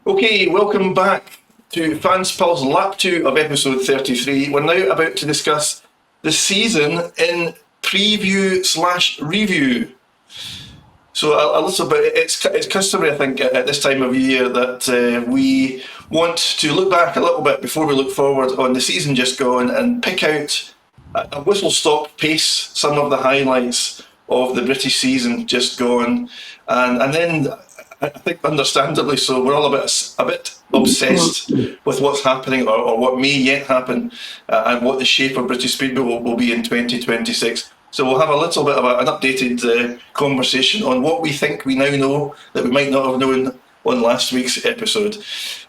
Okay, welcome back to Fans Pulse Lap 2 of episode 33. We're now about to discuss the season in preview/review. So a little bit, it's customary, I think, at this time of year that we want to look back a little bit before we look forward on the season just gone and pick out a whistle-stop pace some of the highlights of the British season just gone. And then, I think understandably so, we're all a bit obsessed with what's happening or what may yet happen and what the shape of British Speedway will be in 2026. So we'll have a little bit of an updated conversation on what we think we now know that we might not have known on last week's episode.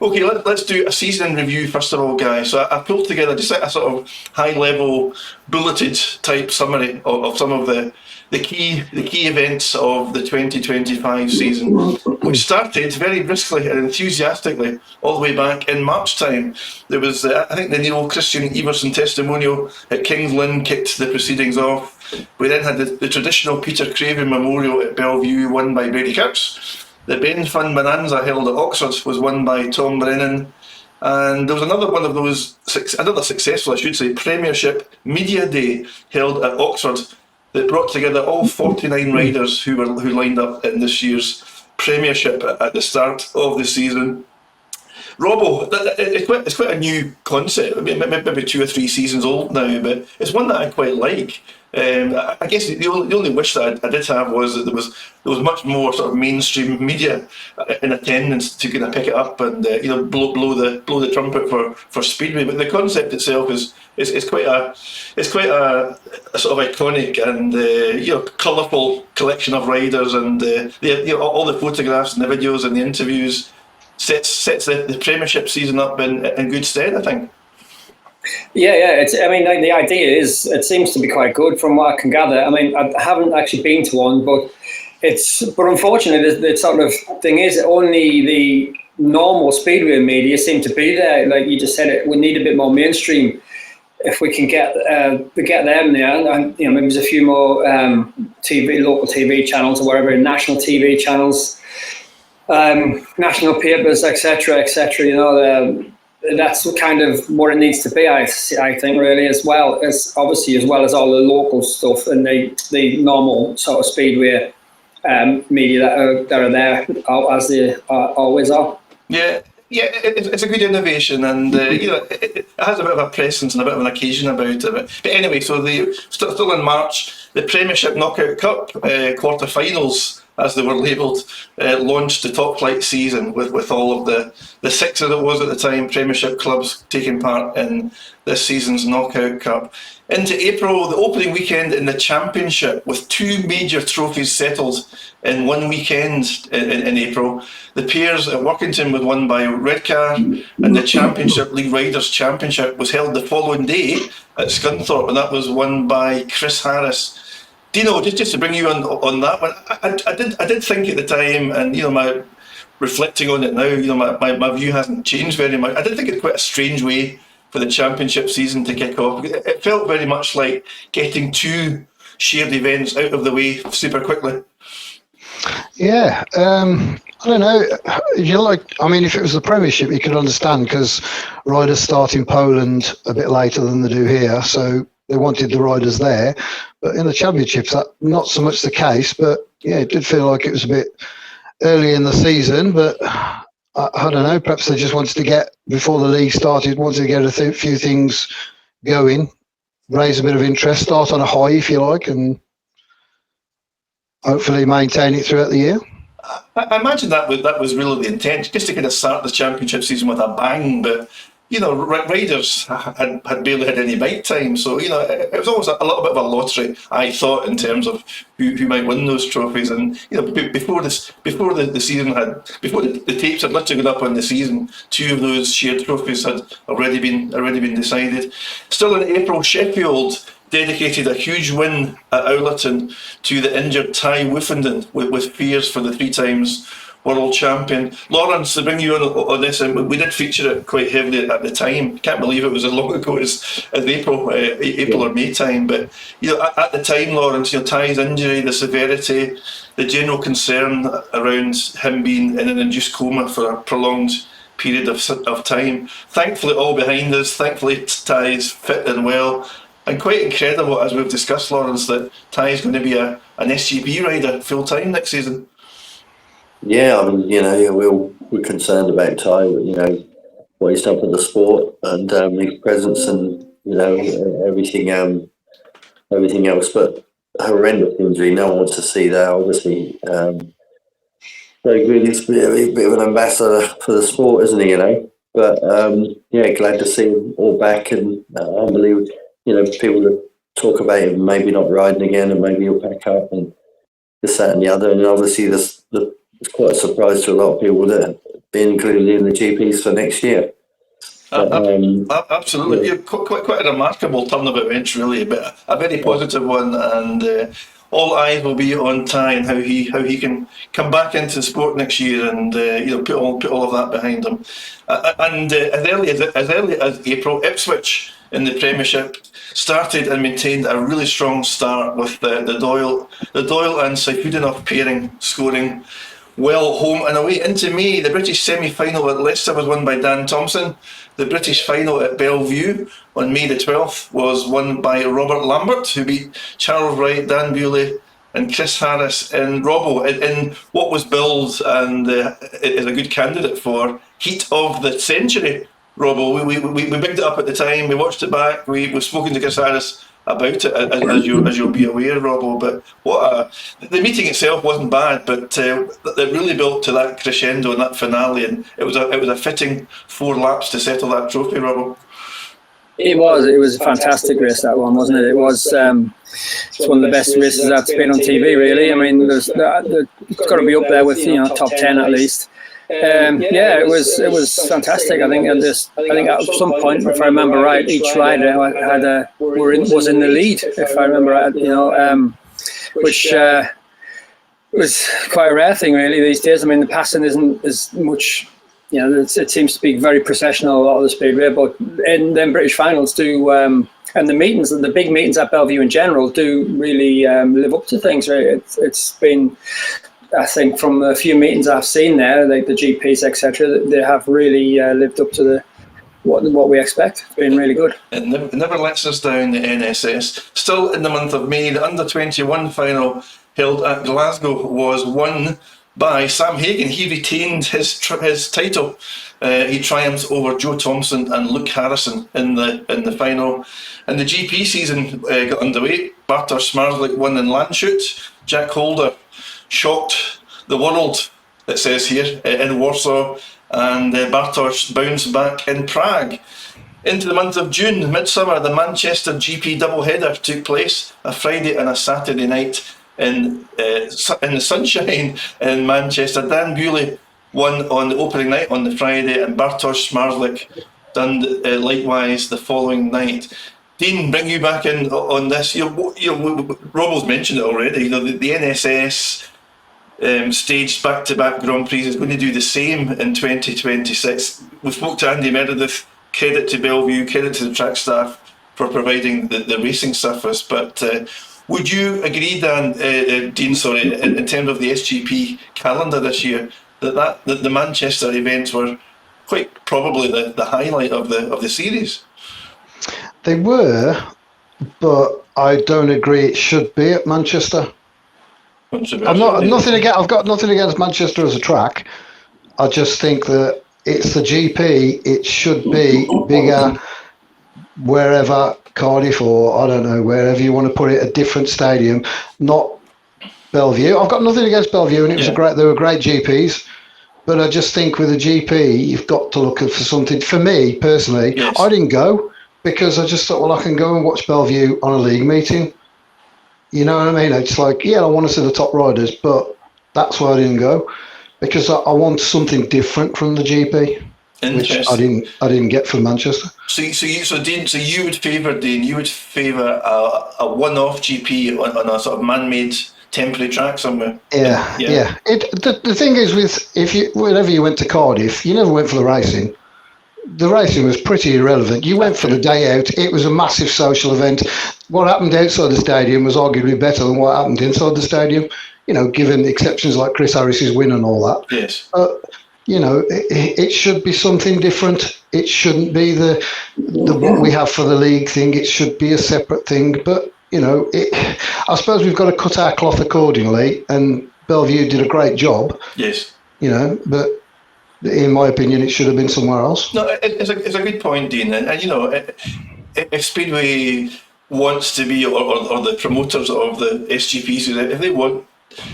Okay, let's do a season in review first of all, guys. So I pulled together just a sort of high-level bulleted type summary of some of the key events of the 2025 season, which started very briskly and enthusiastically all the way back in March time. There was, I think, the Neil Christian Everson testimonial at Kings Lynn kicked the proceedings off. We then had the traditional Peter Craven Memorial at Bellevue, won by Brady Kurtz. The Ben Fund Bonanza held at Oxford was won by Tom Brennan. And there was another one of those, another successful, I should say, Premiership Media Day held at Oxford that brought together all 49 riders who lined up in this year's Premiership at the start of the season. Robbo, it's quite a new concept. I mean, maybe 2 or 3 seasons old now, but it's one that I quite like. I guess the only wish that I did have was that there was much more sort of mainstream media in attendance to kind of pick it up and blow the trumpet for Speedway. But the concept itself is quite a sort of iconic and colourful collection of riders, and all the photographs and the videos and the interviews sets the Premiership season up in good stead, I think. Yeah. The idea is, it seems to be quite good from what I can gather. I mean, I haven't actually been to one, but unfortunately, the sort of thing is only the normal Speedway media seem to be there. Like you just said, we need a bit more mainstream. If we can get them there, and maybe there's a few more local TV channels or whatever, national TV channels, national papers, etc. That's kind of what it needs to be, I think, really, as well as all the local stuff and the normal sort of Speedway media that are there as they always are. Yeah, it's a good innovation, and it has a bit of a presence and a bit of an occasion about it. But anyway, so still in March, the Premiership Knockout Cup quarter-finals, as they were labelled, launched the top flight season with all of the 6 that it was at the time Premiership clubs taking part in this season's Knockout Cup. Into April, the opening weekend in the Championship, with 2 major trophies settled in one weekend in April. The Pairs at Workington was won by Redcar, and the Championship League Riders Championship was held the following day at Scunthorpe, and that was won by Chris Harris. Dino, just to bring you on that one, I did think at the time, and my reflecting on it now, my view hasn't changed very much. I did think it's quite a strange way for the Championship season to kick off. It felt very much like getting 2 shared events out of the way super quickly. Yeah, I don't know. If it was the Premiership, you could understand, because riders start in Poland a bit later than they do here, so they wanted the riders there. But in the Championships, that's not so much the case. But yeah, it did feel like it was a bit early in the season. But I don't know, perhaps they just wanted to get, before the league started, wanted to get a few things going, raise a bit of interest, start on a high, if you like, and hopefully maintain it throughout the year. I imagine that was really the intent, just to kind of start the Championship season with a bang. But riders had barely had any bike time, so it was always a little bit of a lottery, I thought, in terms of who might win those trophies. And before the tapes had literally gone up on the season, 2 of those shared trophies had already been decided. Still in April, Sheffield dedicated a huge win at Owlerton to the injured Ty Woofenden with fears for the 3 times world champion. Lawrence, to bring you on this, and we did feature it quite heavily at the time. Can't believe it was as long ago as April or May time. But at the time, Lawrence, Ty's injury, the severity, the general concern around him being in an induced coma for a prolonged period of time. Thankfully, all behind us. Thankfully, Ty's fit and well. And quite incredible, as we've discussed, Lawrence, that Ty is going to be an SGP rider full time next season. Yeah, I mean, we're concerned about Ty, but what he's done for the sport and his presence and everything else. But a horrendous injury, no one wants to see that. Obviously, very good. He's a bit of an ambassador for the sport, isn't he? But glad to see him all back, and unbelievable. People that talk about him maybe not riding again, and maybe he'll pack up and this, that, and the other. And obviously, it's quite a surprise to a lot of people that have been included in the GPs for next year. Absolutely, quite a remarkable turn of events, really, but a very positive one, and all eyes will be on Ty and how he can come back into the sport next year, and put all of that behind him. And as early as April, Ipswich in the Premiership started and maintained a really strong start with the Doyle and Saifuddinov pairing scoring well home and away. Into May, the British semi-final at Leicester was won by Dan Thompson. The British final at Bellevue on May the 12th was won by Robert Lambert, who beat Charles Wright, Dan Bewley and Chris Harris in Robbo in what was billed and is a good candidate for heat of the century. Robbo, we bigged it up at the time, we watched it back, we've spoken to Chris Harris about it, as you'll be aware, Robbo. But the meeting itself wasn't bad, but it really built to that crescendo and that finale, and it was a fitting 4 laps to settle that trophy, Robbo. It was a fantastic race, that one, wasn't it? It was it's one of the best races that's been on TV, really. I mean, it's got to be up there with top 10 at least. It was fantastic. I think at some point, if I remember right, each rider was in the lead, if I remember right. Which was quite a rare thing, really, these days. I mean, the passing isn't as much. It seems to be very processional, a lot of the Speedway, but in them British finals do, and the meetings, the big meetings at Bellevue in general, do really live up to things. Right? It's been, I think, from a few meetings I've seen there, like the GPs, etc., they have really lived up to what we expect. It's been really good. It never lets us down, the NSS. Still in the month of May, the under-21 final held at Glasgow was won by Sam Hagan. He retained his title. He triumphed over Joe Thompson and Luke Harrison in the final. And the GP season got underway. Bartosz Smarzlik won in Landshut. Jack Holder shocked the world, it says here, in Warsaw. And Bartosz bounced back in Prague. Into the month of June, midsummer, the Manchester GP doubleheader took place, a Friday and a Saturday night in the sunshine in Manchester. Dan Bewley won on the opening night on the Friday, and Bartosz Smarzlik done likewise the following night. Dean, bring you back in on this. Robbo's mentioned it already. The NSS staged back-to-back Grand Prix is going to do the same in 2026. We spoke to Andy Meredith. Credit to Bellevue, credit to the track staff for providing the racing surface. But would you agree, Dean, in terms of the SGP calendar this year, that the Manchester events were quite probably the highlight of the series? They were, but I don't agree it should be at Manchester. I've got nothing against Manchester as a track. I just think that it's the GP. It should be bigger, wherever, Cardiff or I don't know, wherever you want to put it, a different stadium, not Bellevue. I've got nothing against Bellevue, and they were great GPs. But I just think with a GP, you've got to look for something. For me personally, yes. I didn't go because I just thought, well, I can go and watch Bellevue on a league meeting. You know what I mean? It's like, I want to see the top riders, but that's why I didn't go, because I want something different from the GP, which I didn't get from Manchester. So you would favour a one-off GP on a sort of man-made temporary track somewhere. Yeah. The thing is, whenever you went to Cardiff, you never went for the racing. The racing was pretty irrelevant. You went for the day out. It was a massive social event. What happened outside the stadium was arguably better than what happened inside the stadium. You know, given exceptions like Chris Harris's win and all that. Yes. You know, it should be something different. It shouldn't be the what we have for the league thing. It should be a separate thing. But you know, I suppose we've got to cut our cloth accordingly. And Bellevue did a great job. Yes. You know, but in my opinion, it should have been somewhere else. No, it's a good point, Dean. And you know, if Speedway wants to be, or the promoters of the SGPs, if they want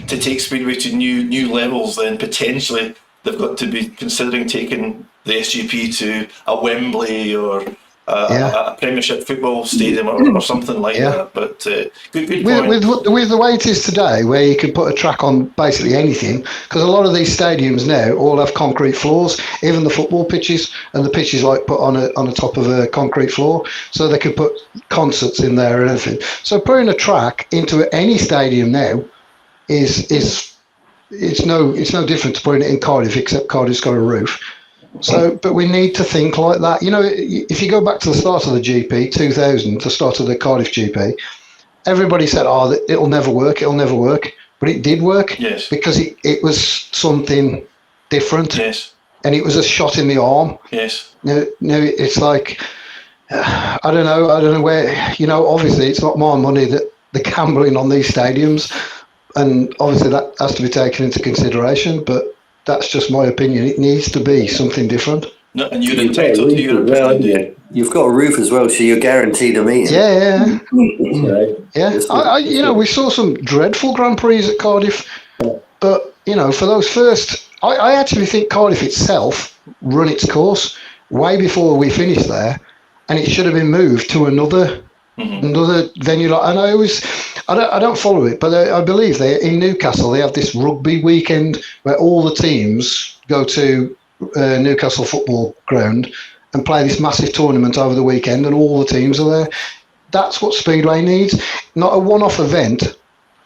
to take Speedway to new levels, then potentially they've got to be considering taking the SGP to a Wembley or a Premiership football stadium or something like that. But good point. With the way it is today, where you can put a track on basically anything, because a lot of these stadiums now all have concrete floors, even the football pitches, and the pitch is like put on the top of a concrete floor, so they can put concerts in there and everything. So putting a track into any stadium now is it's no different to putting it in Cardiff, except Cardiff's got a roof. So, but we need to think like that. You know, if you go back to the start of the GP, 2000, the start of the Cardiff GP, everybody said, "Oh, it'll never work. It'll never work." But it did work. Yes. Because it was something different. Yes. And it was a shot in the arm. Yes. Now it's like I don't know where. You know, obviously it's not my money that the gambling on these stadiums, and obviously that has to be taken into consideration. But that's just my opinion. It needs to be something different. No, and you're entitled to your opinion. You've got a roof as well, so you're guaranteed a meeting. Yeah. Yeah. You know, we saw some dreadful Grand Prix at Cardiff, but you know, for those first, I actually think Cardiff itself run its course way before we finished there, and it should have been moved to another venue. Like, I don't follow it, but I believe in Newcastle they have this rugby weekend where all the teams go to Newcastle football ground and play this massive tournament over the weekend, and all the teams are there. That's what Speedway needs, not a one-off event.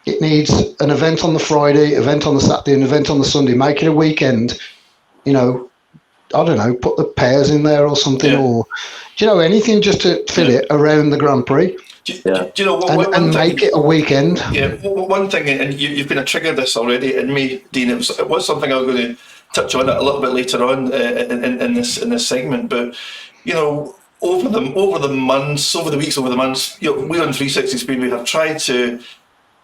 It needs an event on the Friday, event on the Saturday, an event on the Sunday. Make it a weekend. You know, I don't know, put the pairs in there or something, or do you know, anything just to fill it around the Grand Prix. Do you know what? And make it a weekend. Yeah, one thing, and you've kind of triggered this already in me, Dean. It was something I was going to touch on a little bit later on in this segment. But you know, over the weeks, over the months, you know, we on 360 Speedway have tried to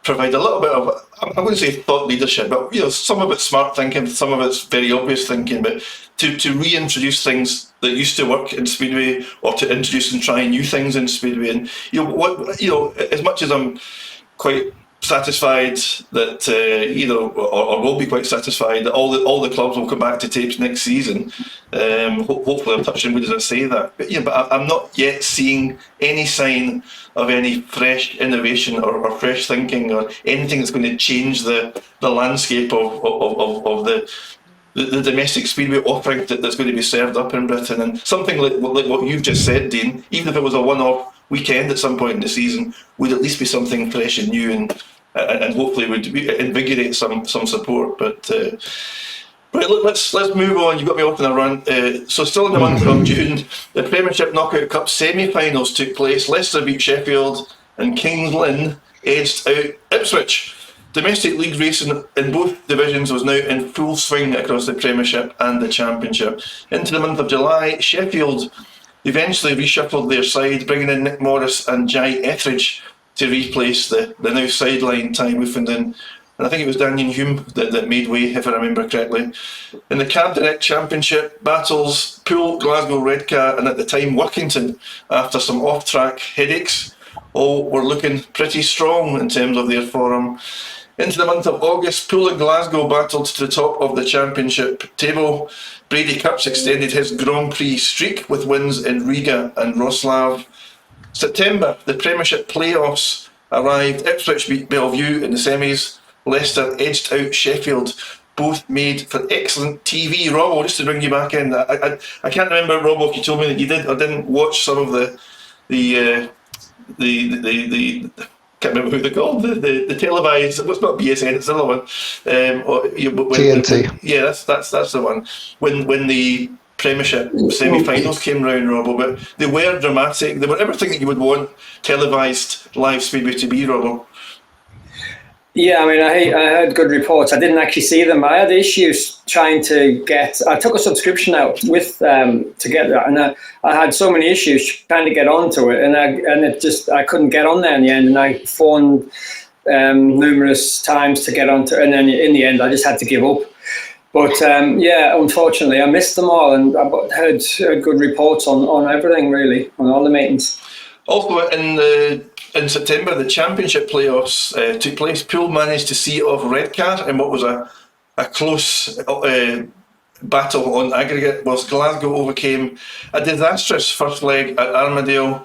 provide a little bit of, I wouldn't say thought leadership, but you know, some of it's smart thinking, some of it's very obvious thinking, but to reintroduce things that used to work in Speedway, or to introduce and try new things in Speedway. And you know, as much as I'm quite satisfied that or will be quite satisfied that all the clubs will come back to tapes next season. Hopefully, I'm touching wood as I say that. But I'm not yet seeing any sign of any fresh innovation or fresh thinking or anything that's going to change the landscape of the domestic Speedway offering that's going to be served up in Britain. And something like what you've just said, Dean, even if it was a one-off weekend at some point in the season, would at least be something fresh and new, and hopefully would invigorate some support. But right, look, let's move on. You got me off on a run. So still in the month of June, the Premiership Knockout Cup semi-finals took place. Leicester beat Sheffield and Kings Lynn edged out Ipswich. Domestic league racing in both divisions was now in full swing across the Premiership and the Championship. Into the month of July, Sheffield eventually reshuffled their side, bringing in Nick Morris and Jai Etheridge to replace the now sideline Ty Woofenden. And I think it was Daniel Hume that made way, if I remember correctly. In the Cab Direct Championship, battles Poole, Glasgow, Redcar, and at the time Workington, after some off-track headaches, all were looking pretty strong in terms of their form. Into the month of August, Poole and Glasgow battled to the top of the championship table. Brady Cups extended his Grand Prix streak with wins in Riga and Wroclaw. September, the Premiership playoffs arrived. Ipswich beat Bellevue in the semis. Leicester edged out Sheffield. Both made for excellent TV. Robbo, just to bring you back in, I can't remember, Robbo, if you told me that you did or didn't watch some of the can't remember who they're called, the televised, well, it's not BSN, it's another one. TNT. Yeah, that's the one. When the Premiership semi-finals came round, Robbo, but they were dramatic. They were everything that you would want televised live Speedway to be, Robbo. Yeah, I mean, I heard good reports. I didn't actually see them. I had issues trying to get. I took a subscription out with to get that, and I had so many issues trying to get onto it, and I couldn't get on there in the end. And I phoned numerous times to get onto, and then in the end, I just had to give up. But yeah, unfortunately, I missed them all, and I heard good reports on everything, really, on all the meetings. Also, in September, the championship playoffs took place. Poole managed to see off Redcar in what was a close battle on aggregate, whilst Glasgow overcame a disastrous first leg at Armadale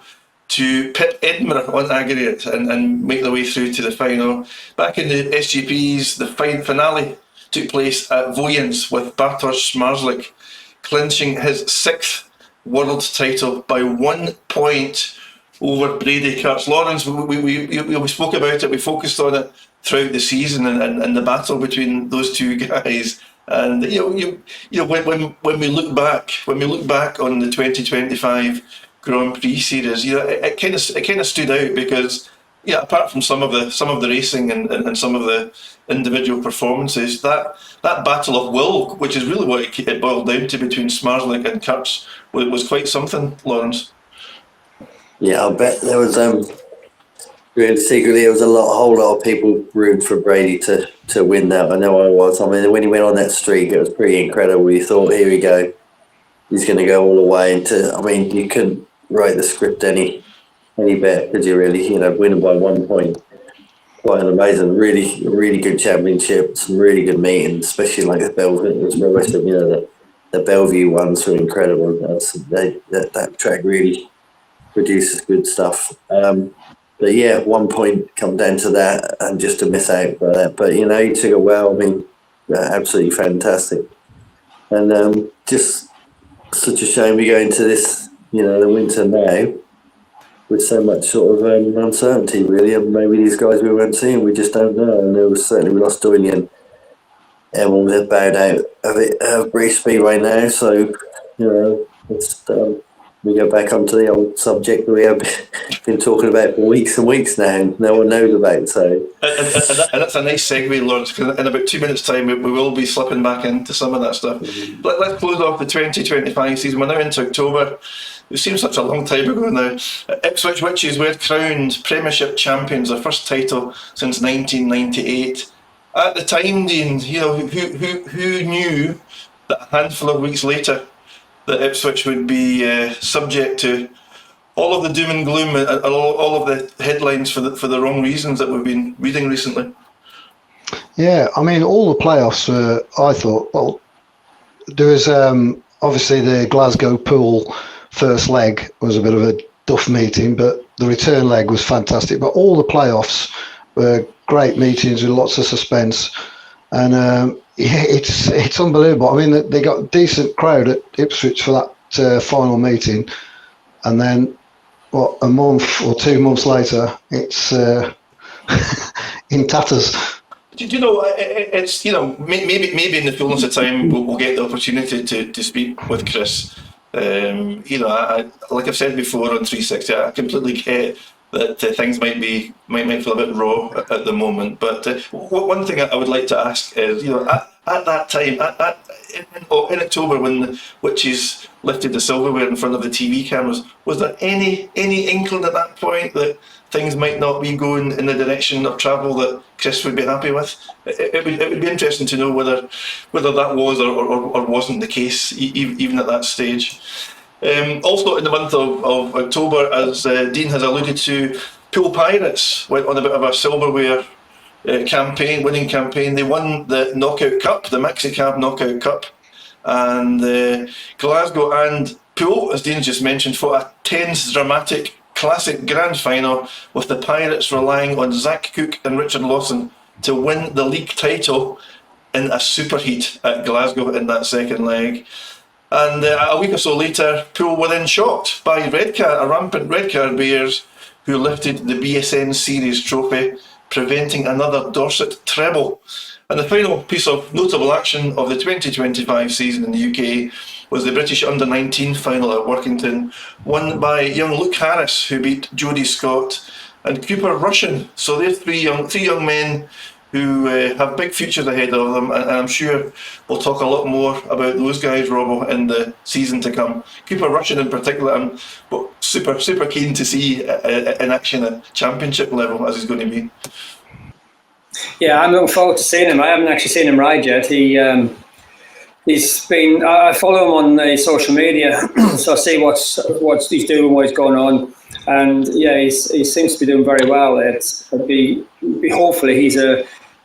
to pit Edinburgh on aggregate and make their way through to the final. Back in the SGPs, the finale took place at Voyens with Bartosz Zmarzlik clinching his 6th world title by 1 point over Brady Kurtz. Lawrence, we spoke about it, we focused on it throughout the season and the battle between those two guys. And you know when we look back on the 2025 Grand Prix series, it kind of stood out because apart from some of the racing and some of the individual performances, that battle of will, which is really what it boiled down to between Zmarzlik and Kurtz, was quite something, Lawrence. Yeah, I bet there was secretly there was a whole lot of people rooting for Brady to win that. I know I was. I mean, when he went on that streak, it was pretty incredible. You thought, here we go, he's going to go all the way into. I mean, you couldn't write the script any better, could you? Really, winning by 1 point, quite an amazing, really good championship, some really good meetings, especially like the Bellevue. The Bellevue ones were incredible. That track really produces good stuff. But yeah, 1 point come down to that and just to miss out by that. But he took it well. I mean, absolutely fantastic. And just such a shame we go into this, the winter now with so much sort of uncertainty, really. And maybe these guys we weren't seeing, we just don't know. And we lost Doyle and everyone has bowed out of it, British Speedway now. So, it's we go back onto the old subject that we have been talking about for weeks and weeks now, and no one knows about. So, and that's a nice segue, Lawrence, because in about 2 minutes' time we will be slipping back into some of that stuff. But let's close off the 2025 season. We're now into October. It seems such a long time ago now. Ipswich Witches were crowned Premiership champions, their first title since 1998. At the time, Dean, who knew that a handful of weeks later that Ipswich would be subject to all of the doom and gloom and all of the headlines for the wrong reasons that we've been reading recently? Yeah, I mean, all the playoffs were, I thought, well, there was obviously the Glasgow Poole first leg was a bit of a duff meeting, but the return leg was fantastic. But all the playoffs were great meetings with lots of suspense. And it's unbelievable. I mean, they got a decent crowd at Ipswich for that final meeting, and then a month or 2 months later, it's in tatters. It's maybe in the fullness of time we'll get the opportunity to speak with Chris. Like I've said before on 360, I completely get that things might feel a bit raw at the moment. But one thing I would like to ask is, at that time, in October, when the Witches lifted the silverware in front of the TV cameras, was there any inkling at that point that things might not be going in the direction of travel that Chris would be happy with? It would be interesting to know whether that was or wasn't the case, even at that stage. Also in the month of October, as Dean has alluded to, Poole Pirates went on a bit of a silverware winning campaign. They won the Knockout Cup, the Maxi Cab Knockout Cup, and Glasgow and Poole, as Dean just mentioned, fought a tense, dramatic, classic grand final, with the Pirates relying on Zach Cook and Richard Lawson to win the league title in a superheat at Glasgow in that second leg. And a week or so later, Poole were then shocked by Redcar, a rampant Redcar bears, who lifted the BSN Series trophy, preventing another Dorset treble. And the final piece of notable action of the 2025 season in the UK was the British Under-19 final at Workington, won by young Luke Harris, who beat Jody Scott and Cooper Rushen. So they're three young men who have big futures ahead of them, and I'm sure we'll talk a lot more about those guys, Robbo, in the season to come. Cooper Rushen in particular, I'm super keen to see in action at championship level, as he's going to be. Yeah, I'm looking forward to seeing him. I haven't actually seen him ride yet. He's been. I follow him on social media, so I see what he's doing, what he's going on, and yeah, he seems to be doing very well. Hopefully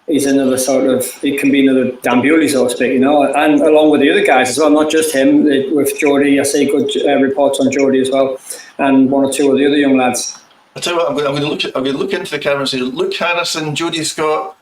he's another sort of. He can be another Dan Bewley, so to speak, you know, and along with the other guys as well, not just him. With Jody, I see good reports on Jody as well, and one or two of the other young lads. I tell you what, I'm going to look into the camera and say, Luke Harrison, Jody Scott,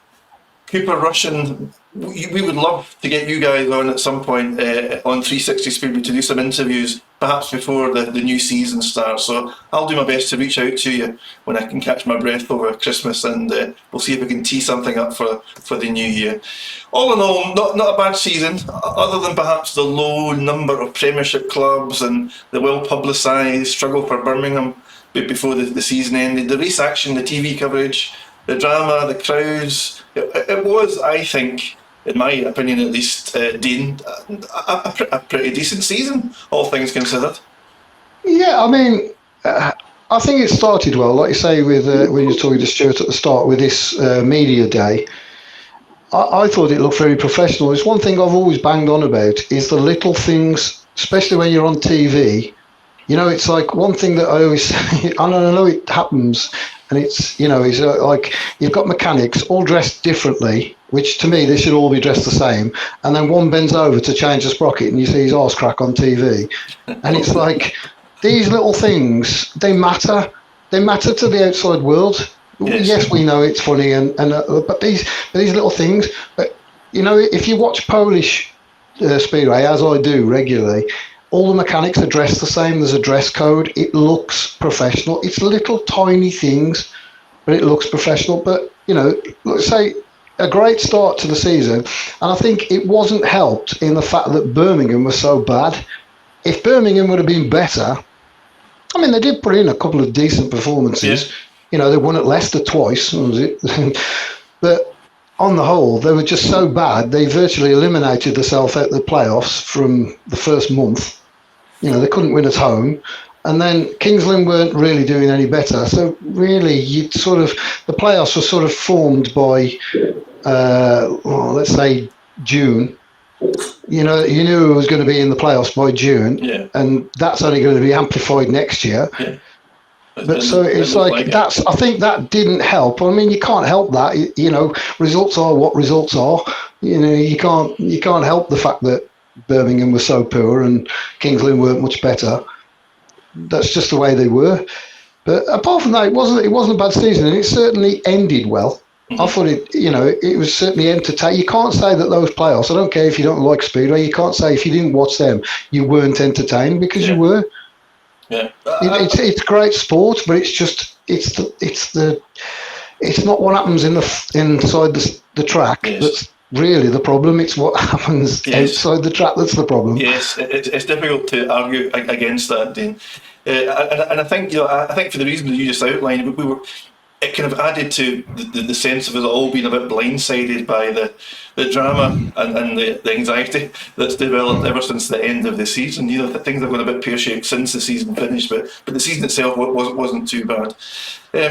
Cooper Rushen. We would love to get you guys on at some point on 360 Speedway to do some interviews, perhaps before the new season starts. So I'll do my best to reach out to you when I can catch my breath over Christmas, and we'll see if we can tee something up for the new year. All in all, not a bad season, other than perhaps the low number of Premiership clubs and the well-publicised struggle for Birmingham before the season ended. The race action, the TV coverage, the drama, the crowds, it was, I think, in my opinion at least, Dean, a pretty decent season, all things considered. Yeah, I mean, I think it started well, like you say, with when you were talking to Stuart at the start with this media day. I thought it looked very professional. It's one thing I've always banged on about is the little things, especially when you're on TV. You know, it's like one thing that I always say, and I know it happens, and it's, you know, it's like you've got mechanics all dressed differently, which to me, they should all be dressed the same. And then one bends over to change the sprocket and you see his arse crack on TV. And it's like, these little things, they matter. They matter to the outside world. Yes, we know it's funny, but these little things, but, you know, if you watch Polish Speedway, as I do regularly, all the mechanics are dressed the same. There's a dress code. It looks professional. It's little tiny things, but it looks professional. But, you know, let's say a great start to the season. And I think it wasn't helped in the fact that Birmingham was so bad. If Birmingham would have been better, I mean, they did put in a couple of decent performances. Yeah. You know, they won at Leicester twice, was it? But on the whole, they were just so bad, they virtually eliminated themselves out of the playoffs from the first month. You know, they couldn't win at home. And then Kings Lynn weren't really doing any better. So really, the playoffs were sort of formed by, let's say, June. You know, you knew it was going to be in the playoffs by June. Yeah. And that's only going to be amplified next year. Yeah. But so it's like that's. I think that didn't help. I mean, you can't help that. You know, results are what results are. You know, you can't help the fact that Birmingham was so poor and Kings Lynn weren't much better. That's just the way they were. But apart from that, it wasn't a bad season, and it certainly ended well. Mm-hmm. I thought it was certainly entertaining. You can't say that those playoffs. I don't care if you don't like Speedway. You can't say if you didn't watch them you weren't entertained, because you were. Yeah, it's great sport, but it's not what happens inside the track that's really the problem. It's what happens outside the track that's the problem. Yes, it's difficult to argue against that, Dean. And I think for the reason that you just outlined, it kind of added to the sense of us all being a bit blindsided by the drama and the anxiety that's developed ever since the end of the season. You know, things have gone a bit pear-shaped since the season finished, but the season itself wasn't too bad.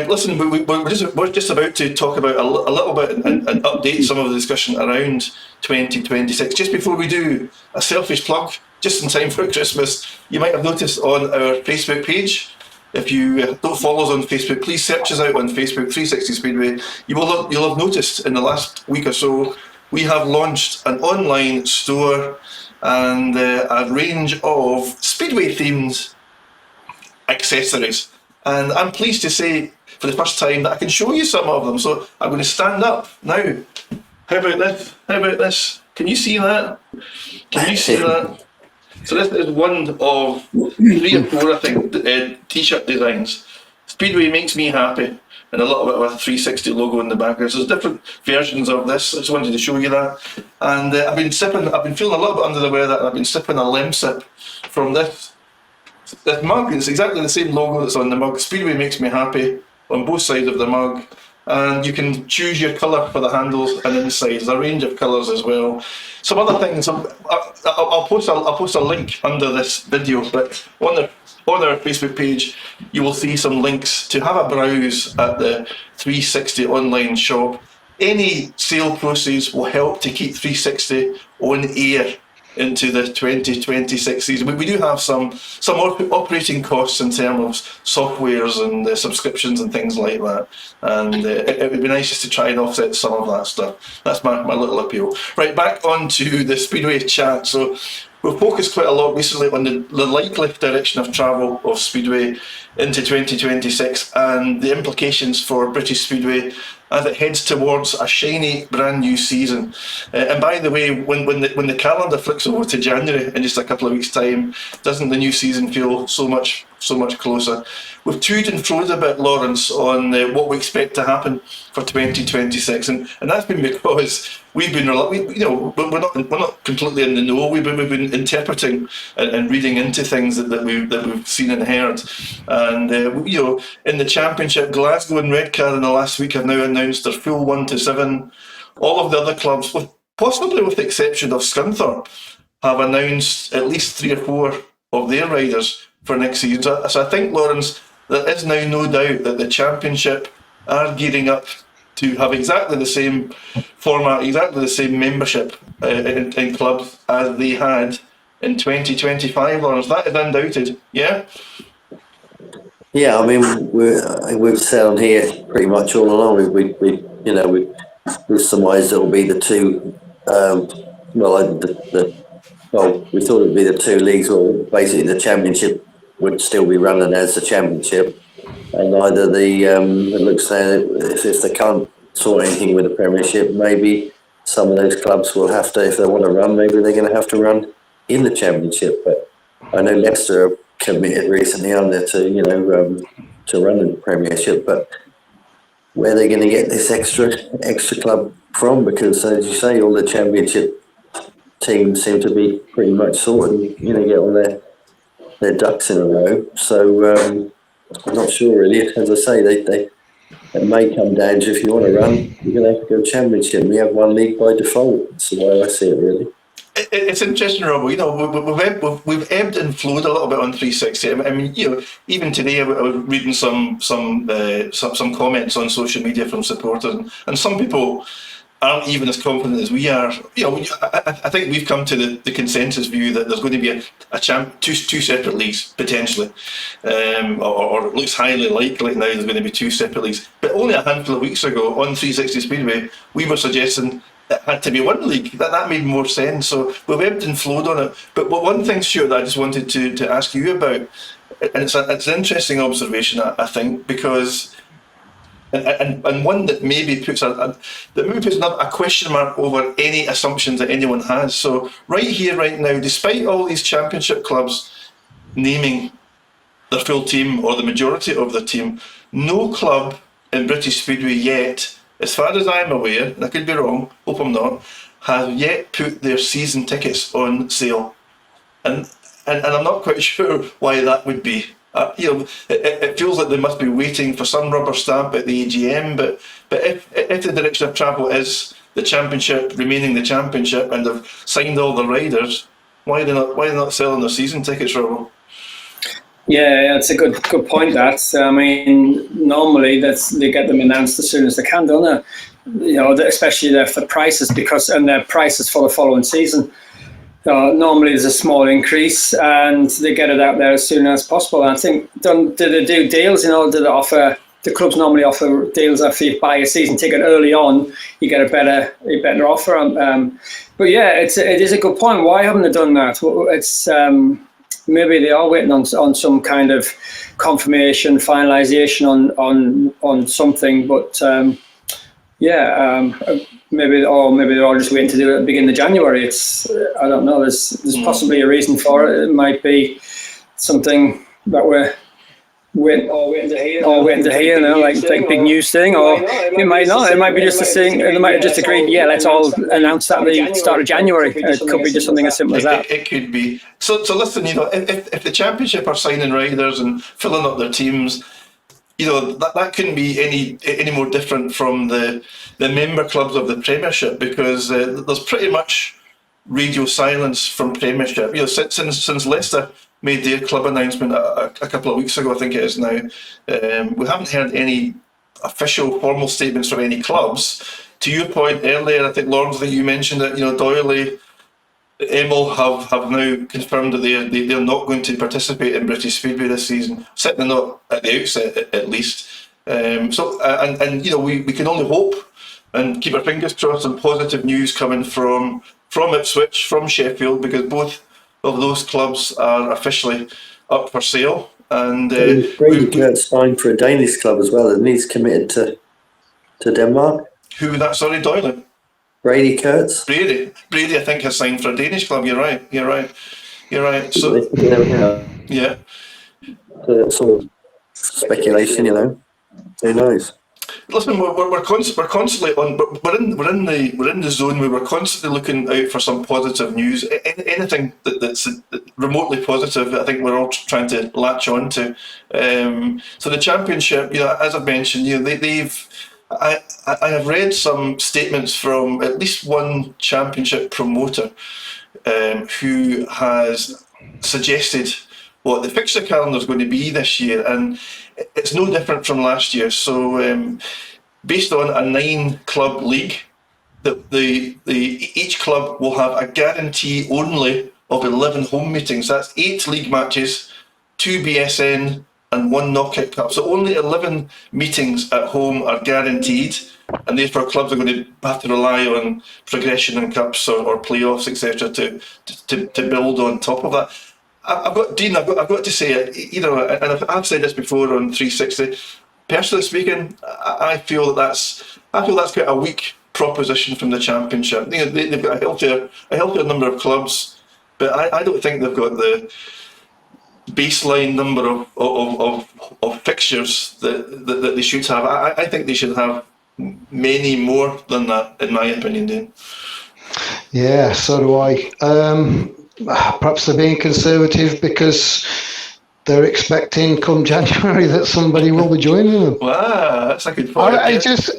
Listen, we're just about to talk about a little bit and update some of the discussion around 2026. Just before we do, a selfish plug, just in time for Christmas, you might have noticed on our Facebook page. If you don't follow us on Facebook, please search us out on Facebook, 360 Speedway. You'll have noticed in the last week or so, we have launched an online store and a range of Speedway-themed accessories. And I'm pleased to say, for the first time, that I can show you some of them. So I'm going to stand up now. How about this? Can you see that? So this is one of 3 or 4, I think, T-shirt designs. Speedway makes me happy, and a little bit of a 360 logo in the background. So there's different versions of this. I just wanted to show you that. And I've been feeling a little bit under the weather, and I've been sipping a Lemsip from this mug. It's exactly the same logo that's on the mug. Speedway makes me happy on both sides of the mug. And you can choose your colour for the handles and inside. There's a range of colours as well. Some other things, I'll post a link under this video, but on our Facebook page you will see some links to have a browse at the 360 online shop. Any sale proceeds will help to keep 360 on air into the 2026 season. We do have some operating costs in terms of softwares and subscriptions and things like that, and it would be nice just to try and offset some of that stuff. That's my little appeal. Right, back onto the Speedway chat. So we've focused quite a lot recently on the likely direction of travel of Speedway into 2026 and the implications for British Speedway as it heads towards a shiny brand new season. And by the way, when the calendar flicks over to January in just a couple of weeks' time, doesn't the new season feel so much closer? We've toed and froed a bit, Lawrence, on what we expect to happen for 2026, and that's been because we've been we're not completely in the know. We've been interpreting and reading into things that we've seen and heard, and in the championship, Glasgow and Redcar in the last week have now announced their full 1 to 7. All of the other clubs, possibly with the exception of Scunthorpe, have announced at least 3 or 4 of their riders for next season. So I think, Lawrence, there is now no doubt that the championship are gearing up to have exactly the same format, exactly the same membership in clubs as they had in 2025, Lawrence. That is undoubted, yeah? Yeah, I mean, we've said on here pretty much all along. We've surmised it will be the two. We thought it would be the 2 leagues. Well, basically, the championship would still be running as the championship, and either it looks like if they can't sort anything with the Premiership, maybe some of those clubs will have to, if they want to run, maybe they're going to have to run in the championship. But I know Leicester have committed recently, aren't they, to run in the Premiership, but where they're going to get this extra club from, because as you say, all the championship teams seem to be pretty much sorted, get all their ducks in a row. So I'm not sure really. As I say, it may come down to, if you want to run, you're going to have to go championship. We have one league by default. That's the way I see it, really. It's interesting, Rob. We've ebbed and flowed a little bit on 360. I mean, even today I was reading some comments on social media from supporters, and some people aren't even as confident as we are. I think we've come to the consensus view that there's going to be two separate leagues potentially, or it looks highly likely now there's going to be 2 separate leagues. But only a handful of weeks ago on 360 Speedway, we were suggesting it had to be 1 league. That made more sense. So we've ebbed and flowed on it. But one thing, Stuart, that I just wanted to ask you about, and it's an interesting observation, I think, because. And one that maybe puts not a question mark over any assumptions that anyone has. So right here, right now, despite all these championship clubs naming their full team or the majority of their team, no club in British Speedway yet, as far as I'm aware, and I could be wrong, hope I'm not, have yet put their season tickets on sale. And I'm not quite sure why that would be. It feels like they must be waiting for some rubber stamp at the AGM, but if the direction of travel is the championship remaining the championship and they've signed all the riders, why are they not selling their season tickets, Robert? Yeah, it's a good point. That I mean, normally they get them announced as soon as they can, don't they? Especially for prices, and their prices for the following season. Normally there's a small increase and they get it out there as soon as possible. And I think, do they do deals? The clubs normally offer deals if you buy a season ticket early on, you get a better offer. But yeah, it is a good point. Why haven't they done that? It's maybe they are waiting on some kind of confirmation, finalisation on something. But maybe they're all just waiting to do it at the beginning of January. I don't know. There's possibly a reason for it. It might be something that we're waiting to hear, like big news thing, or it might not. It might be just a thing. They might have just agreed, yeah, let's all announce that at the start of January. It could be just something as simple as that. It could be. So listen, if the championship are signing riders and filling up their teams, that couldn't be any more different from the member clubs of the Premiership, because there's pretty much radio silence from Premiership. Since Leicester made their club announcement a couple of weeks ago, I think it is now, we haven't heard any official formal statements from any clubs. To your point earlier, I think Lawrence, I think you mentioned that Doyley, Emil have now confirmed that they're not going to participate in British Speedway this season, certainly not at the outset at least. We can only hope and keep our fingers crossed on positive news coming from Ipswich, from Sheffield, because both of those clubs are officially up for sale. And Brady Kurt's signed for a Danish club as well, and he's committed to Denmark. Who was that? Sorry, Doyley. Brady Kurtz. Brady, I think, has signed for a Danish club. You're right. So yeah, it's all speculation, Who knows? Listen, we're constantly on. We're in the zone where we're constantly looking out for some positive news. Anything that's remotely positive, I think we're all trying to latch on to. So the championship, as I've mentioned, I have read some statements from at least one championship promoter who has suggested what the fixture calendar is going to be this year, and it's no different from last year. So based on a 9-club league, each club will have a guarantee only of 11 home meetings. That's 8 league matches, 2 BSN and 1 knockout cup. So only 11 meetings at home are guaranteed, and therefore clubs are going to have to rely on progression in cups or playoffs, etc., to build on top of that. I've got to say it, and I've said this before on 360. Personally speaking, I feel that's quite a weak proposition from the championship. They've got a healthier number of clubs, but I don't think they've got the baseline number of fixtures that they should have. I think they should have many more than that, in my opinion, Dean. Yeah, so do I. Perhaps they're being conservative because they're expecting come January that somebody will be joining them. Wow, that's a good point. There's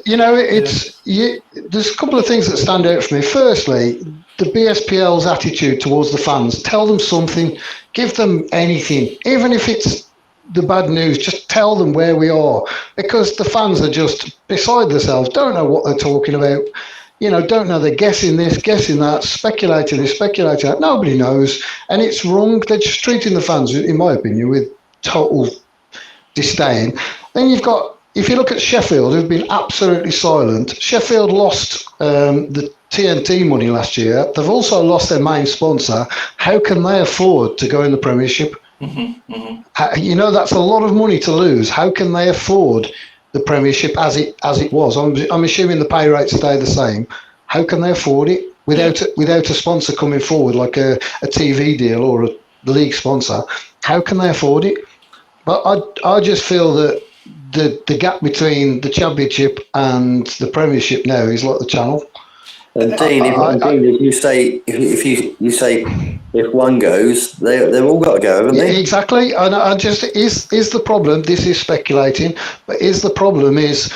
a couple of things that stand out for me. Firstly, the BSPL's attitude towards the fans. Tell them something, give them anything, even if it's the bad news, just tell them where we are, because the fans are just beside themselves, don't know what they're talking about. Don't know, they're guessing this, guessing that, speculating this, speculating that. Nobody knows, and it's wrong. They're just treating the fans, in my opinion, with total disdain. Then you've got, if you look at Sheffield, who've been absolutely silent. Sheffield lost the TNT money last year. They've also lost their main sponsor. How can they afford to go in the Premiership? That's a lot of money to lose. How can they afford the Premiership as it was? I'm assuming the pay rates stay the same. How can they afford it without a sponsor coming forward, like a TV deal or a league sponsor? How can they afford it? But I just feel that the gap between the Championship and the Premiership now is like the Channel. And Dean, if you say if one goes, they've all got to go, haven't they? Exactly. And I just is the problem. This is speculating, but is the problem is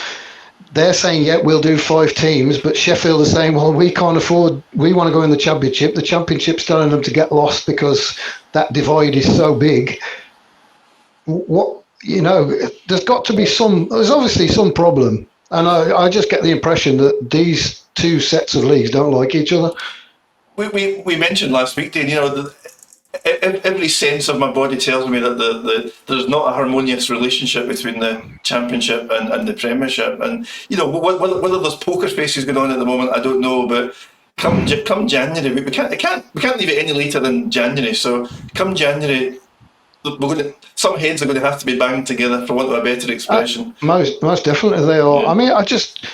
they're saying, yeah, we'll do 5 teams, but Sheffield are saying, well, we can't afford. We want to go in the Championship. The Championship's telling them to get lost because that divide is so big. There's got to be there's obviously some problem, and I just get the impression that these 2 sets of leagues don't like each other. We mentioned last week, Dean, every sense of my body tells me that there's not a harmonious relationship between the Championship and the Premiership, and whether there's poker faces going on at the moment, I don't know, but come January, we can't leave it any later than January. So come January, some heads are going to have to be banged together, for want of a better expression. Most definitely they are. Yeah. I mean, I just,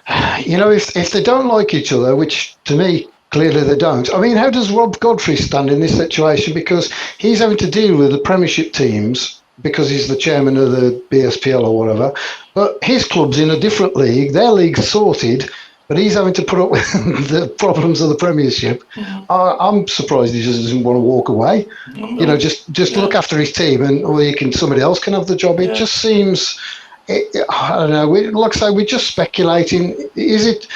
if they don't like each other, which to me clearly they don't. I mean, how does Rob Godfrey stand in this situation? Because he's having to deal with the Premiership teams because he's the chairman of the BSPL or whatever. But his club's in a different league. Their league's sorted, but he's having to put up with the problems of the Premiership. I'm surprised he just doesn't want to walk away. You know, just look after his team, and or somebody else can have the job. It just seems, I don't know. Like I say, we're just speculating. Is it?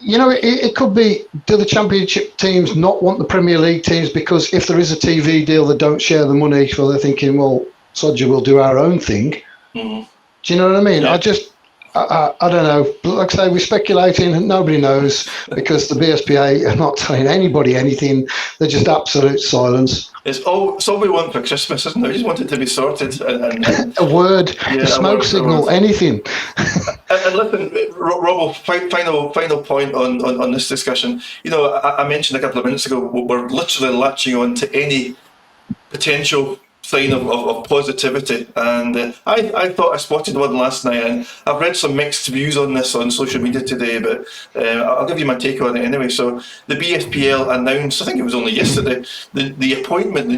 You know, it could be, do the Championship teams not want the Premier League teams because if there is a TV deal that don't share the money, so they're thinking, well, Sodja, we'll do our own thing. Do you know what I mean? Yeah. I don't know. Like I say, we're speculating and nobody knows because the BSPA are not telling anybody anything. They're just absolute silence. It's all we want for Christmas, isn't it? We just want it to be sorted. And a word, a smoke signal, anything. And listen, Rob, final point on this discussion. You know, I mentioned a couple of minutes ago, we're literally latching on to any potential sign of positivity, and I thought I spotted one last night, and I've read some mixed views on this on social media today, but I'll give you my take on it anyway. So the BSPL announced, I think it was only yesterday, the new appointment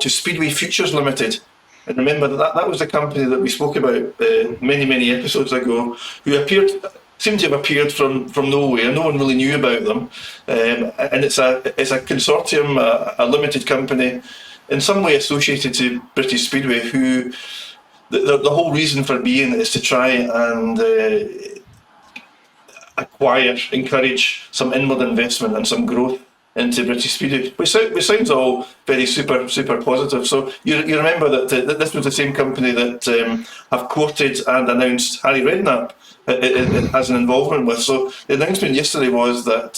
to Speedway Futures Limited. And remember that was the company that we spoke about many episodes ago, who seemed to have appeared from nowhere. No one really knew about them, and it's a consortium, a limited company, in some way associated to British Speedway, who the whole reason for being is to try and encourage some inward investment and some growth into British Speedway, which sounds all very super positive. So you remember that this was the same company that have quoted and announced Harry Redknapp as an involvement with. So the announcement yesterday was that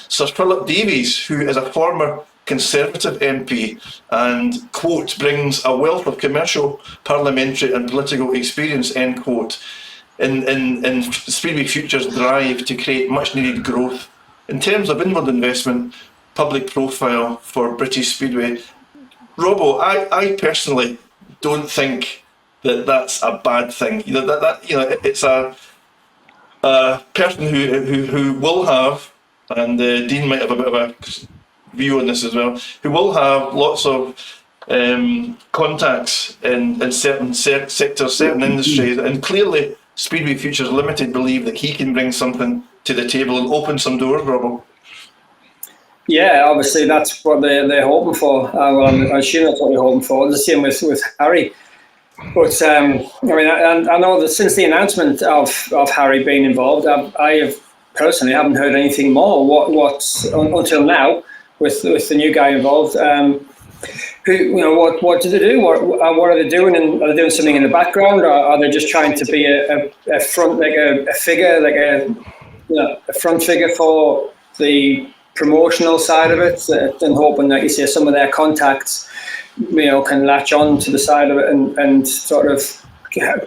Sir Philip Davies, who is a former Conservative MP and, quote, brings a wealth of commercial, parliamentary and political experience, end quote, in Speedway Futures' drive to create much needed growth in terms of inward investment, public profile for British Speedway. Robbo, I personally don't think that's a bad thing. You know, that it's a person who will have, and Dean might have a bit of a view on this as well, who will have lots of contacts in certain sectors, certain industries, and clearly Speedway Futures Limited believe that he can bring something to the table and open some doors, Robbo. Yeah, obviously that's what they're hoping for. Well, I'm assuming that's what they're hoping for. The same with Harry. But I mean, I know that since the announcement of Harry being involved, I have personally haven't heard anything more. What until now with the new guy involved. What do they do? What are they doing? And are they doing something in the background, or are they just trying to be a front, like a figure, like a front figure for the promotional side of it, and hoping that you see some of their contacts, can latch on to the side of it and sort of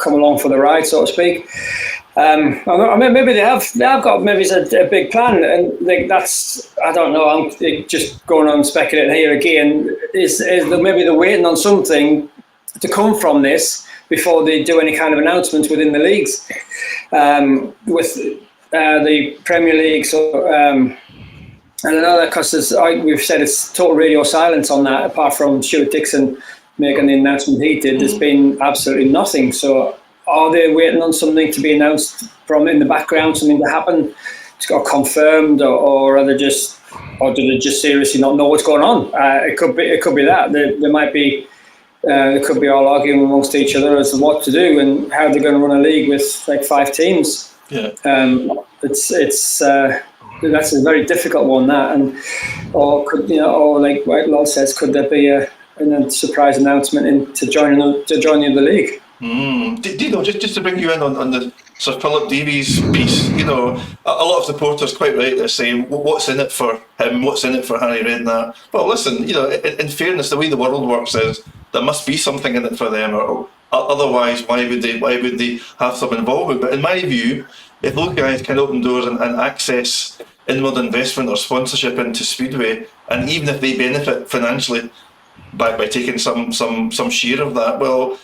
come along for the ride, so to speak. I mean, maybe they have got maybe a big plan, and that's, I don't know. I'm just going on speculating here again. Is maybe they're waiting on something to come from this before they do any kind of announcements within the leagues, with the Premier League. So I don't know that because we've said it's total radio silence on that. Apart from Stuart Dixon making the announcement he did, there's been absolutely nothing. So are they waiting on something to be announced from in the background, something to happen, or confirmed, or do they just seriously not know what's going on? It could be that there might be. They could be all arguing amongst each other as to what to do and how they're going to run a league with like 5 teams. Yeah. That's a very difficult one, that, or like Whitelaw says, could there be a surprise announcement to join the league? Dino, just to bring you in on the Sir Philip Davies piece, a lot of supporters, quite right, they're saying, well, what's in it for him? What's in it for Harry Redknapp? Well, listen, in fairness, the way the world works is there must be something in it for them, or otherwise, why would they have some involvement? But in my view, if those guys can open doors and access inward investment or sponsorship into Speedway, and even if they benefit financially by taking some share of that, well,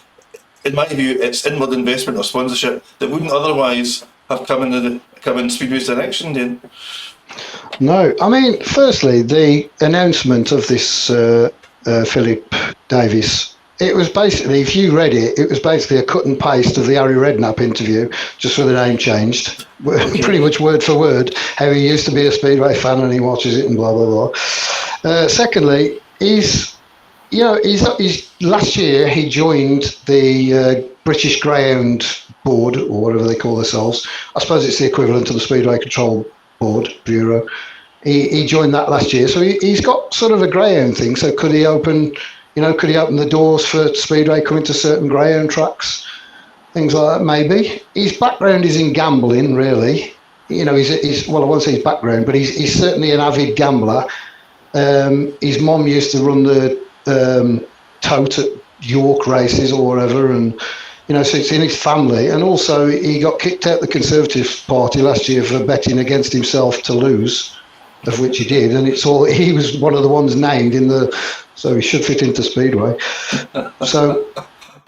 in my view, it's inward investment or sponsorship that wouldn't otherwise have come in Speedway's direction, Dean. No, I mean, firstly, the announcement of this Philip Davies it was basically, if you read it, it was basically a cut and paste of the Harry Redknapp interview, just with the name changed. Pretty much word for word, how he used to be a Speedway fan and he watches it and blah, blah, blah. Secondly, he's last year he joined the British Greyhound Board, or whatever they call themselves. I suppose it's the equivalent to the Speedway Control Board Bureau. He joined that last year, so he's got sort of a greyhound thing. So could he open the doors for Speedway coming to certain greyhound tracks, things like that? Maybe. His background is in gambling, really. He's well, I won't say his background, but he's certainly an avid gambler. His mom used to run the tote at York races or whatever, and so it's in his family. And also, he got kicked out the Conservative Party last year for betting against himself to lose, of which he did, and he was one of the ones named so he should fit into Speedway. So,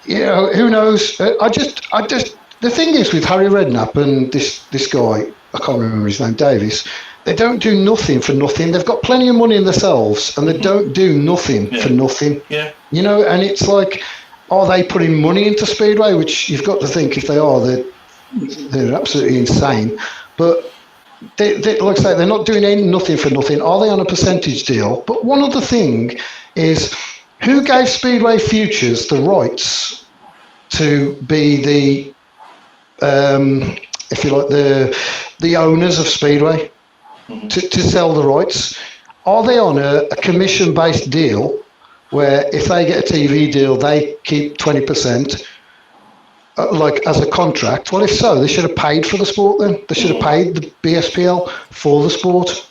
who knows? The thing is with Harry Redknapp and this guy, I can't remember his name, Davis, they don't do nothing for nothing. They've got plenty of money in themselves, and they don't do nothing for nothing. Yeah. And it's like, are they putting money into Speedway? Which you've got to think, if they are, they're absolutely insane. But they like I say, they're not doing nothing for nothing. Are they on a percentage deal? But one other thing is, who gave Speedway Futures the rights to be the, if you like, the owners of Speedway, to sell the rights? Are they on a commission-based deal where if they get a TV deal, they keep 20%? Like as a contract? Well, if so, they should have paid for the sport then. They should have paid the BSPL for the sport.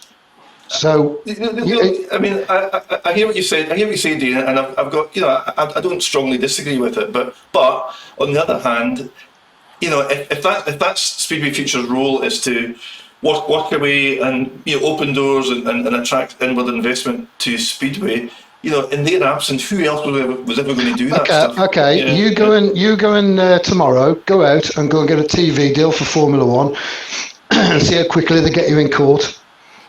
So, I mean, I hear what you say. I hear what you say, Dean, and I've got, I don't strongly disagree with it. But on the other hand, if that's Speedway Future's role is to work away and open doors and attract inward investment to Speedway, in their absence, who else was ever going to do that stuff? Okay, yeah. You go and tomorrow, go out and go and get a TV deal for Formula One and see how quickly they get you in court.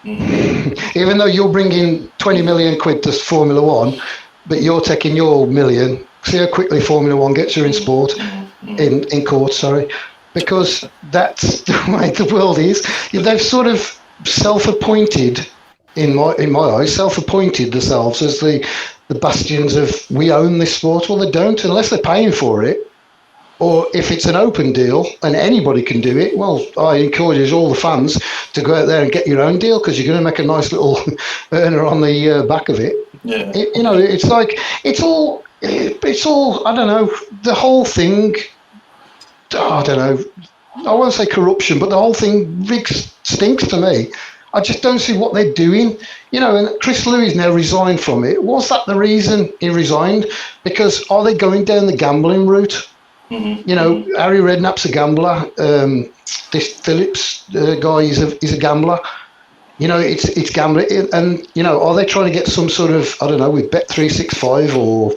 Even though you're bringing 20 million quid to Formula One, but you're taking your million, see how quickly Formula One gets you in sport, in court, sorry. Because that's the way the world is. They've sort of self-appointed, in my eyes, self-appointed themselves as the bastions of, we own this sport. Well, they don't, unless they're paying for it. Or if it's an open deal and anybody can do it, well, I encourage all the fans to go out there and get your own deal, because you're going to make a nice little earner on the back of it. Yeah. It's like, it's all, I don't know, the whole thing, I don't know, I won't say corruption, but the whole thing stinks to me. I just don't see what they're doing. And Chris Lewis now resigned from it. Was that the reason he resigned? Because are they going down the gambling route? Harry Redknapp's a gambler. This Phillips guy is a gambler. It's gambling. And, are they trying to get some sort of, I don't know, with Bet365 or,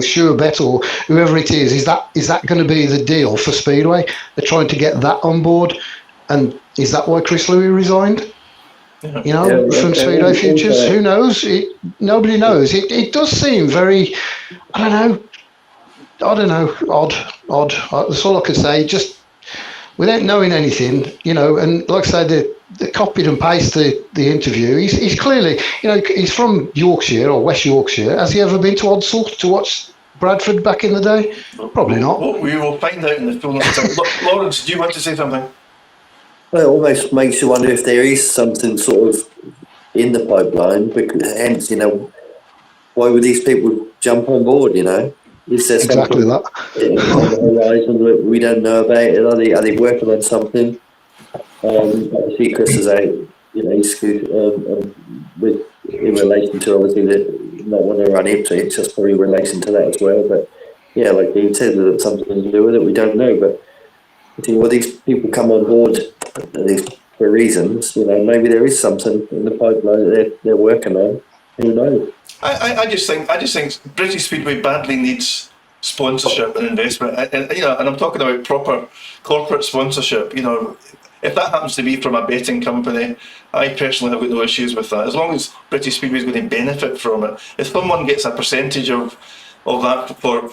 Sure Bet or whoever it is that going to be the deal for Speedway? They're trying to get that on board. And is that why Chris Lewis resigned? From Speedway Futures? Who knows? Nobody knows. It does seem very, I don't know, odd. That's all I can say. Just without knowing anything, and like I say, they copied and pasted the interview. He's clearly, he's from Yorkshire or West Yorkshire. Has he ever been to Odsall to watch Bradford back in the day? Probably not. Well, we will find out in the fullness of time. Lawrence, do you want to say something? Well, it almost makes you wonder if there is something sort of in the pipeline, because hence, why would these people jump on board, Is there exactly something on the horizon that we don't know about? Are they working on something? Obviously, Chris is out, in relation to obviously not want to run Ipswich, just probably in relation to that as well. But yeah, like Dean said, there's something to do with it. We don't know, but I think these people come on board for reasons. Maybe there is something in the pipeline that they're working on. Who knows? I just think British Speedway badly needs sponsorship and investment, and I'm talking about proper corporate sponsorship. If that happens to be from a betting company, I personally have got no issues with that, as long as British Speedway is going to benefit from it. If someone gets a percentage of of that for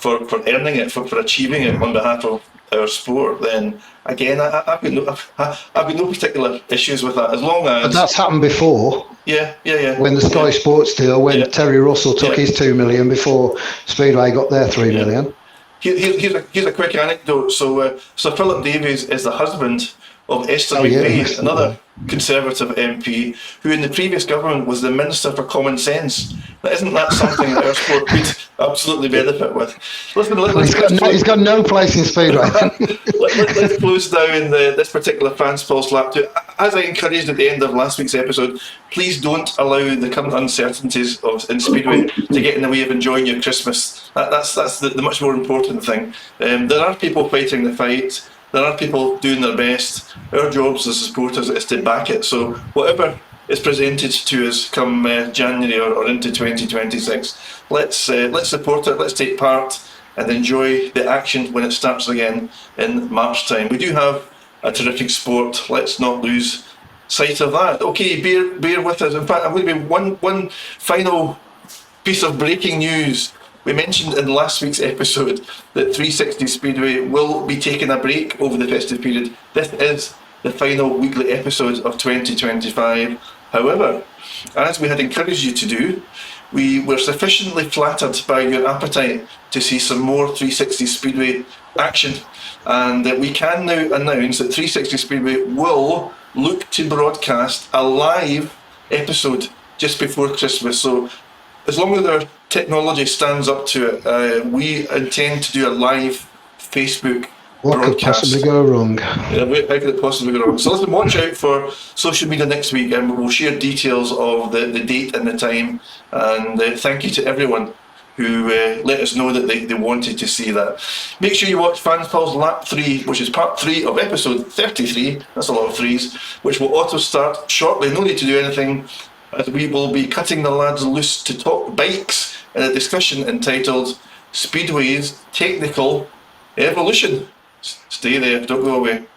earning it, for achieving it on behalf of our sport, then again, I've got no particular issues with that, as long as. But that's happened before. Yeah. When the Sky Sports deal, when Terry Russell took his 2 million before Speedway got their 3 million. Here's a quick anecdote. So Philip Davies is the husband of Esther McVeigh, another Conservative MP, who in the previous government was the Minister for Common Sense. Now, isn't that something that our sport could absolutely benefit with? Listen, he's got no place in Speedway. let's close down this particular Fans Pulse lap too. As I encouraged at the end of last week's episode, please don't allow the current uncertainties in Speedway to get in the way of enjoying your Christmas. That's the much more important thing. There are people fighting the fight. There are people doing their best. Our jobs as supporters is to back it. So whatever is presented to us come January or into 2026, let's support it. Let's take part and enjoy the action when it starts again in March time. We do have a terrific sport. Let's not lose sight of that. Okay, bear with us. In fact, I'm going to be one final piece of breaking news. We mentioned in last week's episode that 360 Speedway will be taking a break over the festive period. This is the final weekly episode of 2025. However, as we had encouraged you to do, we were sufficiently flattered by your appetite to see some more 360 Speedway action, and we can now announce that 360 Speedway will look to broadcast a live episode just before Christmas. So as long as our technology stands up to it, we intend to do a live Facebook what broadcast. Could possibly go wrong? Yeah, how could it possibly go wrong? So listen, watch out for social media next week, and we'll share details of the date and the time. And thank you to everyone who let us know that they wanted to see that. Make sure you watch Fans Pulse Lap 3, which is part 3 of episode 33. That's a lot of threes, which will auto start shortly. No need to do anything, as we will be cutting the lads loose to talk bikes in a discussion entitled Speedway's Technical Evolution. Stay there, don't go away.